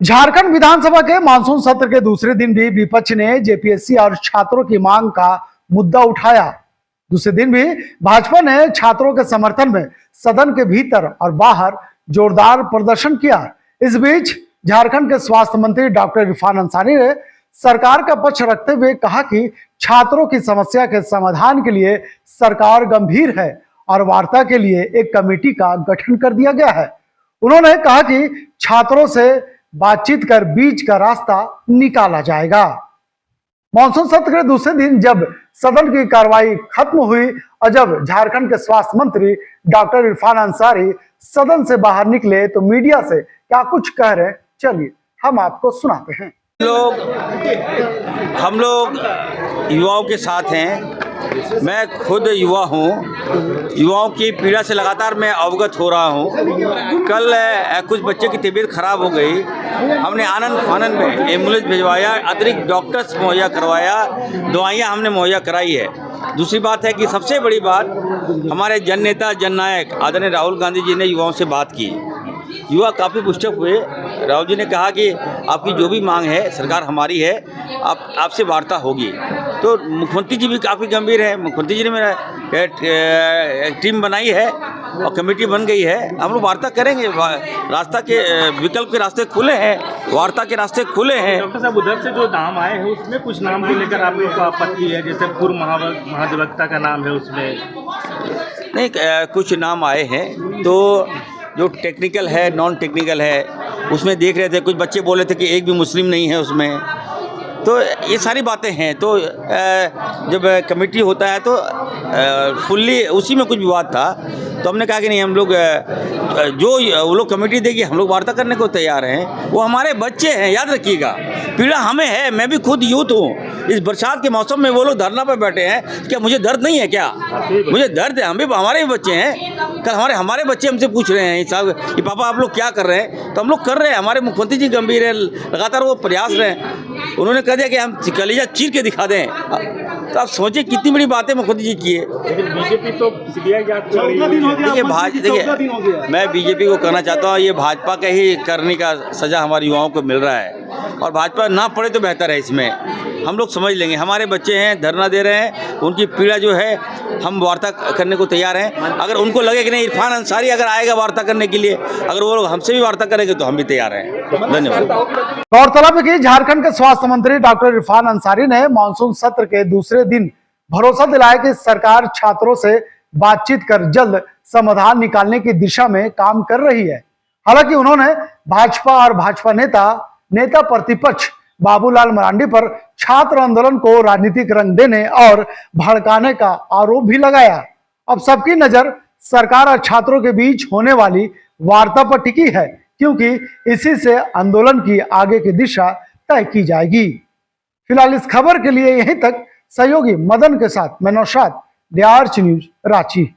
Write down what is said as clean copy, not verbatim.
झारखंड विधानसभा के मानसून सत्र के दूसरे दिन भी विपक्ष ने जेपीएससी और छात्रों की मांग का मुद्दा उठाया। दूसरे दिन भी भाजपा ने छात्रों के समर्थन में सदन के भीतर और बाहर जोरदार प्रदर्शन किया। इस बीच झारखंड के स्वास्थ्य मंत्री डॉक्टर इरफान अंसारी ने सरकार का पक्ष रखते हुए कहा कि छात्रों की समस्या के समाधान के लिए सरकार गंभीर है और वार्ता के लिए एक कमेटी का गठन कर दिया गया है। उन्होंने कहा कि छात्रों से बातचीत कर बीच का रास्ता निकाला जाएगा। मॉनसून सत्र के दूसरे दिन जब सदन की कार्रवाई खत्म हुई और जब झारखंड के स्वास्थ्य मंत्री डॉक्टर इरफान अंसारी सदन से बाहर निकले तो मीडिया से क्या कुछ कह रहे, चलिए हम आपको सुनाते हैं। हम लोग युवाओं के साथ हैं। मैं खुद युवा हूँ। युवाओं की पीड़ा से लगातार मैं अवगत हो रहा हूँ। कल कुछ बच्चे की तबीयत खराब हो गई। हमने आनंद फानन में एम्बुलेंस भिजवाया, अतिरिक्त डॉक्टर्स मुहैया करवाया, दवाइयाँ हमने मुहैया कराई है। दूसरी बात है कि सबसे बड़ी बात, हमारे जन नेता जननायक आदरणीय राहुल गांधी जी ने युवाओं से बात की। युवा काफ़ी पुष्टक हुए। राहुल जी ने कहा कि आपकी जो भी मांग है सरकार हमारी है, आपसे वार्ता होगी। तो मुख्यमंत्री जी भी काफ़ी गंभीर है। मुख्यमंत्री जी ने मेरा एक टीम बनाई है और कमेटी बन गई है। हम लोग वार्ता करेंगे। रास्ता के विकल्प के रास्ते खुले हैं, वार्ता के रास्ते खुले हैं। डॉक्टर साहब, उधर से जो नाम आए हैं उसमें कुछ नाम को लेकर आप लोग को आपत्ति है, जैसे पूर्व महाधिवक्ता का नाम है उसमें? नहीं, कुछ नाम आए हैं तो जो टेक्निकल है, नॉन टेक्निकल है, उसमें देख रहे थे। कुछ बच्चे बोले थे कि एक भी मुस्लिम नहीं है उसमें। तो ये सारी बातें हैं। तो जब कमेटी होता है तो फुल्ली उसी में कुछ विवाद था, तो हमने कहा कि नहीं, हम लोग जो वो लोग कमेटी देगी हम लोग वार्ता करने को तैयार हैं। वो हमारे बच्चे हैं, याद रखिएगा। पीड़ा हमें है। मैं भी खुद यूथ हूँ। इस बरसात के मौसम में वो लोग धरना पर बैठे हैं। क्या मुझे दर्द नहीं है? क्या मुझे दर्द है? हम भी, हमारे भी बच्चे हैं। कल हमारे बच्चे हमसे पूछ रहे हैं साहब कि पापा आप लोग क्या कर रहे हैं? तो हम लोग कर रहे हैं। हमारे मुख्यमंत्री जी गंभीर है, लगातार वो प्रयास रहे हैं। उन्होंने कह दिया कि हम कलेजा चीर के दिखा दें। तो आप सोचिए कितनी बड़ी बातें मुख्यमंत्री जी की है। लेकिन बीजेपी तो सीबीआई जांच देखिए, मैं बीजेपी को कहना चाहता हूँ, ये भाजपा का ही करने का सजा हमारे युवाओं को मिल रहा है और भाजपा ना पड़े तो बेहतर है। इसमें हम लोग समझ लेंगे। हमारे बच्चे हैं, धरना दे रहे हैं, उनकी पीड़ा जो है हम वार्ता करने को तैयार हैं। अगर उनको लगे कि नहीं इरफान अंसारी अगर आएगा वार्ता करने के लिए, अगर वो लोग हमसे भी वार्ता करेंगे तो हम भी तैयार हैं। धन्यवाद। गौरतलब है कि झारखंड के स्वास्थ्य मंत्री डॉक्टर इरफान अंसारी ने मानसून सत्र के दूसरे दिन भरोसा दिलाया कि सरकार छात्रों से बातचीत कर जल्द समाधान निकालने की दिशा में काम कर रही है। हालांकि उन्होंने भाजपा और भाजपा नेता प्रतिपक्ष बाबूलाल मरांडी पर छात्र आंदोलन को राजनीतिक रंग देने और भड़काने का आरोप भी लगाया। अब सबकी नजर सरकार और छात्रों के बीच होने वाली वार्ता पर टिकी है, क्योंकि इसी से आंदोलन की आगे की दिशा तय की जाएगी। फिलहाल इस खबर के लिए यहीं तक। सहयोगी मदन के साथ मैं नौशाद, DRC न्यूज, रांची।